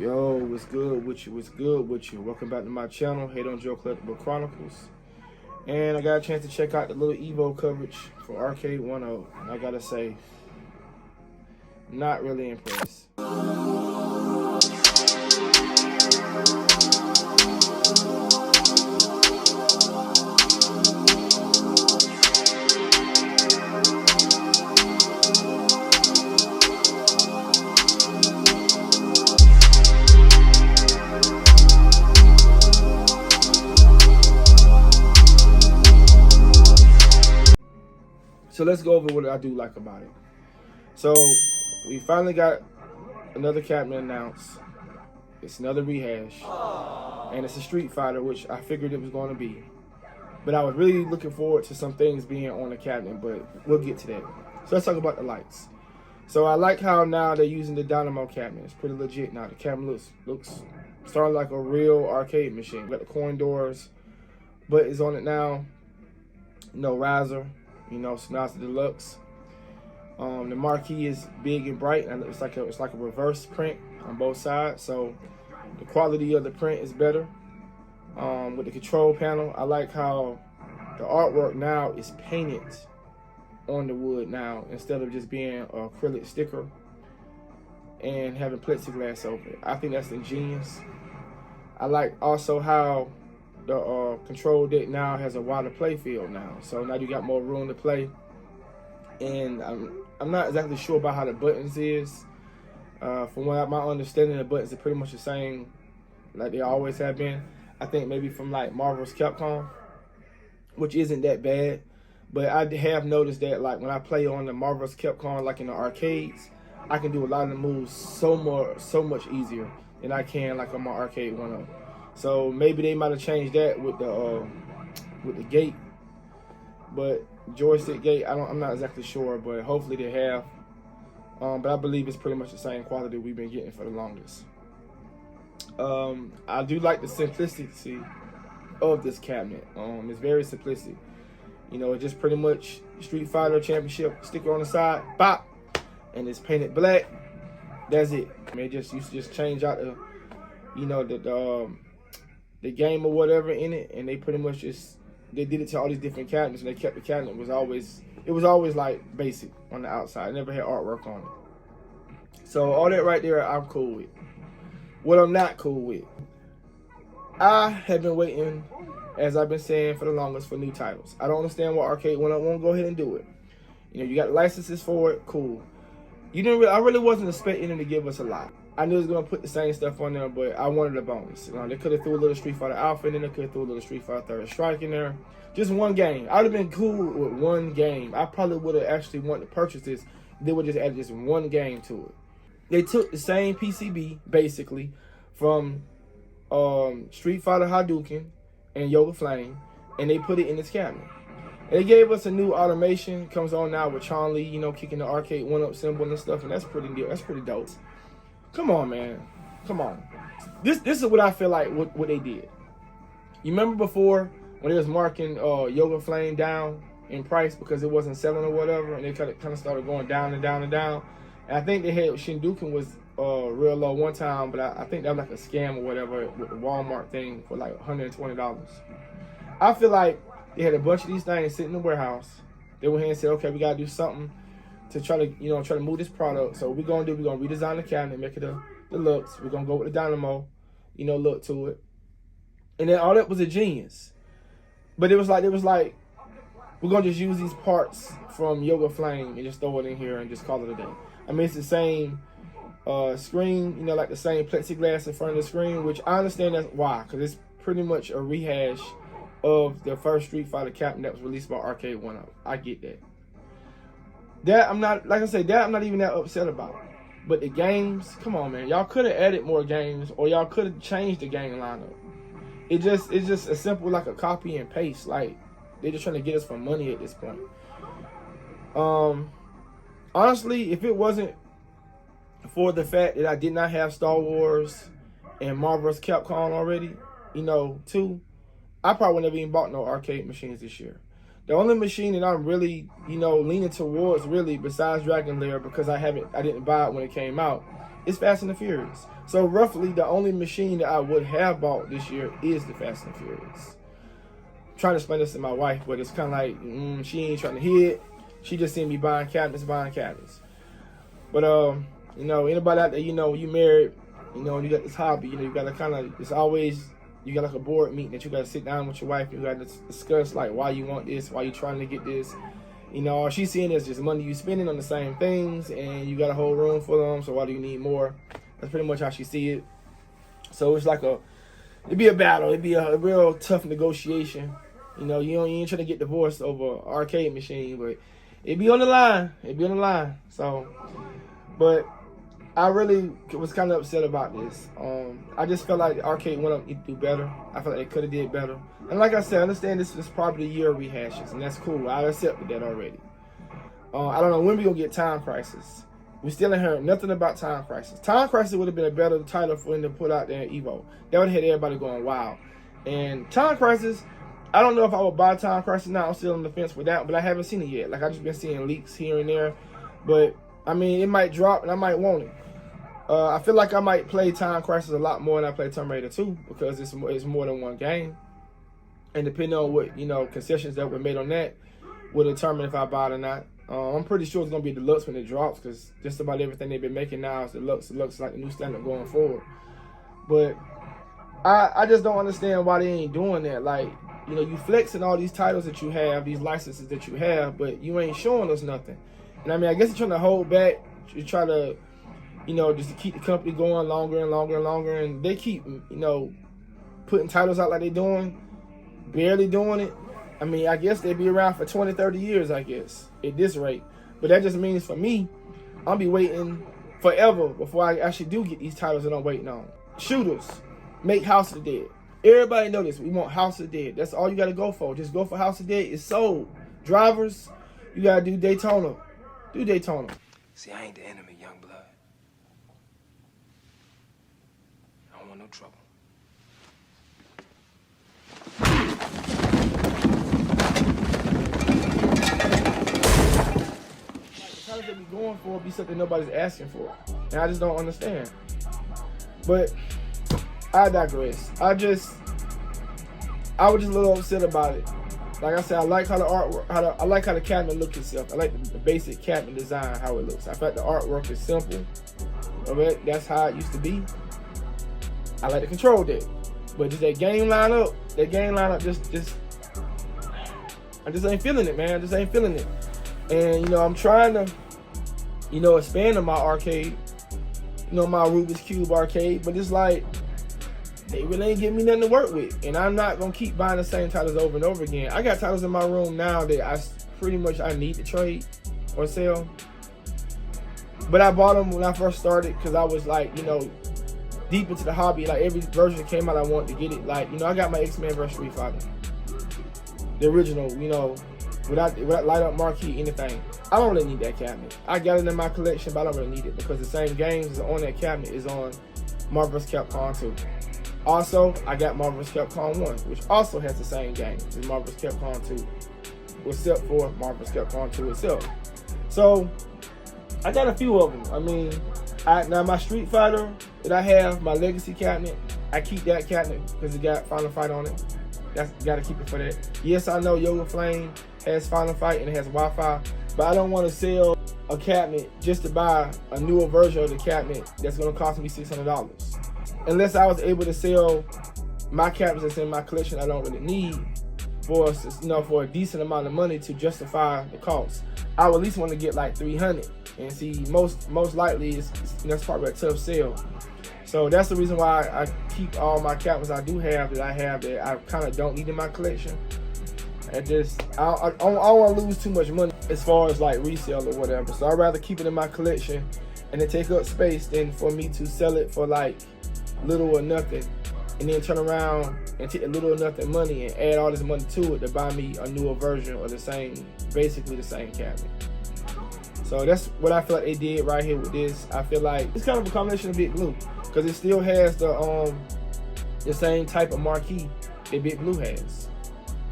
Yo, what's good with you? What's good with you? Welcome back to my channel, Hate on Joe Collectible Chronicles. And I got a chance to check out the little Evo coverage for Arcade1up. And I gotta say, not really impressed. So let's go over what I do like about it. So we finally got another cabinet announced. It's another rehash. And it's a Street Fighter, which I figured it was going to be. But I was really looking forward to some things being on the cabinet, but we'll get to that. So let's talk about the lights. So I like how now they're using the dynamo cabinet. It's pretty legit now. The cabinet looks starting like a real arcade machine. Got the coin doors, buttons on it now. No riser. You know, so now it's the deluxe. The marquee is big and bright, and it's like a reverse print on both sides. So the quality of the print is better. With the control panel, I like how the artwork now is painted on the wood now instead of just being an acrylic sticker and having plexiglass over it. I think that's ingenious. I like also how the control deck now has a wider play field now, so now you got more room to play. And I'm not exactly sure about how the buttons is. From what my understanding, the buttons are pretty much the same like they always have been. I think maybe from like Marvel's Capcom, which isn't that bad, but I have noticed that like when I play on the Marvel's Capcom, like in the arcades, I can do a lot of the moves so much easier than I can like on my Arcade1up. So maybe they might have changed that with the gate, but joystick gate, I'm not exactly sure, but hopefully they have. But I believe it's pretty much the same quality we've been getting for the longest. I do like the simplicity of this cabinet. It's very simplistic. You know, it's just pretty much Street Fighter Championship sticker on the side, pop, and it's painted black. That's it. I mean, used to just change out the, you know, the game or whatever in it, and they pretty much they did it to all these different cabinets, and they kept the cabinet. It was always like basic on the outside. It never had artwork on it. So all that right there, I'm cool with. What I'm not cool with, I have been waiting, as I've been saying for the longest, for new titles. I don't understand why Arcade1up won't go ahead and do it. You know, you got licenses for it, cool. I really wasn't expecting them to give us a lot. I knew it was gonna put the same stuff on there, but I wanted a bonus. You know, they could have threw a little Street Fighter Alpha in there, they could have threw a little Street Fighter Third Strike in there. Just one game. I would have been cool with one game. I probably would have actually wanted to purchase this. They would just add just one game to it. They took the same PCB, basically, from Street Fighter Hadouken and Yoga Flame, and they put it in this cabinet. And they gave us a new automation. Comes on now with Chun-Li, you know, kicking the Arcade1up symbol and stuff, and that's pretty good. That's pretty dope. Come on, man. Come on. This is what I feel like what they did. You remember before when they was marking Yoga Flame down in price because it wasn't selling or whatever, and they kind of started going down and down and down. And I think they had Shinduken was real low one time, but I think that was like a scam or whatever with the Walmart thing for like $120. I feel like they had a bunch of these things sitting in the warehouse. They went ahead and said, okay, we gotta do something to try to move this product. So what we're gonna redesign the cabinet, make it a deluxe. We're gonna go with the dynamo, you know, look to it. And then all that was a genius. But it was like we're gonna just use these parts from Yoga Flame and just throw it in here and just call it a day. I mean, it's the same screen, you know, like the same plexiglass in front of the screen, which I understand that's why, because it's pretty much a rehash of the first Street Fighter cabinet that was released by Arcade1up. I get that. That I'm not, like I said, that I'm not even that upset about. But the games, come on, man, y'all could have added more games, or y'all could have changed the game lineup. It's just as simple like a copy and paste. Like they're just trying to get us for money at this point. Honestly, if it wasn't for the fact that I did not have Star Wars and Marvel's Capcom already, you know, too, I probably would never even bought no arcade machines this year. The only machine that I'm really, you know, leaning towards really, besides Dragon Lair, because I didn't buy it when it came out, is Fast and the Furious. So roughly the only machine that I would have bought this year is the Fast and the Furious. I'm trying to explain this to my wife, but it's kind of like, she ain't trying to hear it. She just seen me buying cabinets. But, you know, anybody out there, you know, when you married, you know, and you got this hobby, you know, you got to kind of, it's always, you got like a board meeting that you got to sit down with your wife. You got to discuss, like, why you want this, why you trying to get this. You know, all she's seeing is just money you spending on the same things, and you got a whole room full of them, so why do you need more? That's pretty much how she see it. So it's like it'd be a battle. It'd be a real tough negotiation. You know, you ain't trying to get divorced over an arcade machine, but it'd be on the line. So, but I really was kind of upset about this. I just felt like the Arcade1up need to do better. I felt like they could have did better. And like I said, I understand this is probably the year of rehashes, and that's cool. I accepted that already. I don't know when we gonna get Time Crisis. We still ain't heard nothing about Time Crisis. Time Crisis would have been a better title for him to put out there in Evo. That would have had everybody going wild. And Time Crisis, I don't know if I would buy Time Crisis now. I'm still on the fence with that, but I haven't seen it yet. Like, I've just been seeing leaks here and there. But, I mean, it might drop and I might want it. I feel like I might play Time Crisis a lot more than I play Tomb Raider 2 because it's more than one game. And depending on what, you know, concessions that were made on that will determine if I buy it or not. I'm pretty sure it's going to be deluxe when it drops because just about everything they've been making now is deluxe. Deluxe is like the new standard going forward. But I just don't understand why they ain't doing that. Like, you know, you flexing all these titles that you have, these licenses that you have, but you ain't showing us nothing. And I mean, I guess you're trying to hold back. You try to, you know, just to keep the company going longer and longer and longer. And they keep, you know, putting titles out like they're doing, barely doing it. I mean, I guess they'd be around for 20, 30 years, I guess, at this rate. But that just means for me, I'll be waiting forever before I actually do get these titles that I'm waiting on. Shooters, make House of the Dead. Everybody know this. We want House of the Dead. That's all you got to go for. Just go for House of the Dead. It's sold. Drivers, you got to do Daytona. Do Daytona. See, I ain't the enemy, young blood. I don't want no trouble. The titles that we going for be something nobody's asking for. And I just don't understand. But I digress. I was just a little upset about it. Like I said, I like how the artwork, I like how the cabinet looks itself. I like the basic cabinet design, how it looks. I feel like the artwork is simple. Alright, that's how it used to be. I like the control deck. But just that game lineup just I just ain't feeling it, man. I just ain't feeling it. And, you know, I'm trying to, you know, expand on my arcade. You know, my Rubik's Cube arcade. But it's like, they really ain't giving me nothing to work with. And I'm not going to keep buying the same titles over and over again. I got titles in my room now that I need to trade or sell. But I bought them when I first started because I was like, you know, deep into the hobby. Like, every version that came out, I wanted to get it. Like, you know, I got my X-Men vs. Street Fighter. The original, you know, without light up marquee, anything. I don't really need that cabinet. I got it in my collection, but I don't really need it because the same games on that cabinet is on Marvel vs. Capcom 2. Also, I got Marvel vs. Capcom 1, which also has the same games as Marvel vs. Capcom 2, except for Marvel vs. Capcom 2 itself. So, I got a few of them. I mean, now my Street Fighter that I have, my Legacy cabinet, I keep that cabinet because it got Final Fight on it. Gotta keep it for that. Yes, I know Yoga Flame has Final Fight and it has Wi-Fi, but I don't want to sell a cabinet just to buy a newer version of the cabinet that's gonna cost me $600. Unless I was able to sell my cabinets that's in my collection I don't really need for, you know, for a decent amount of money to justify the cost. I would at least want to get like 300, and see, most likely that's probably a tough sell. So that's the reason why I keep all my cabinets I do have that I kind of don't need in my collection. I don't want to lose too much money as far as like resale or whatever. So I'd rather keep it in my collection and it take up space than for me to sell it for like little or nothing and then turn around and take a little or nothing money and add all this money to it to buy me a newer version or basically the same cabinet. So that's what I feel like they did right here with this. I feel like it's kind of a combination of Big Blue because it still has the same type of marquee that Big Blue has.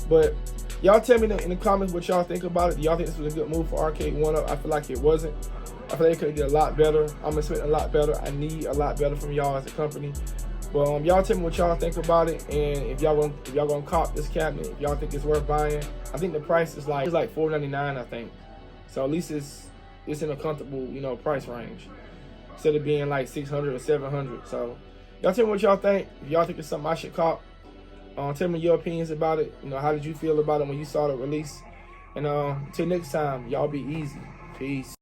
But y'all tell me in the comments what y'all think about it. Do y'all think this was a good move for Arcade1up? I feel like it wasn't. I feel like they could have did a lot better. I'm expecting a lot better. I need a lot better from y'all as a company. But y'all tell me what y'all think about it, and if y'all gonna cop this cabinet, if y'all think it's worth buying. I think the price is like $499, I think. So at least it's in a comfortable, you know, price range instead of being like $600 or $700. So y'all tell me what y'all think. If y'all think it's something I should cop, tell me your opinions about it. You know, how did you feel about it when you saw the release? And until next time, y'all be easy. Peace.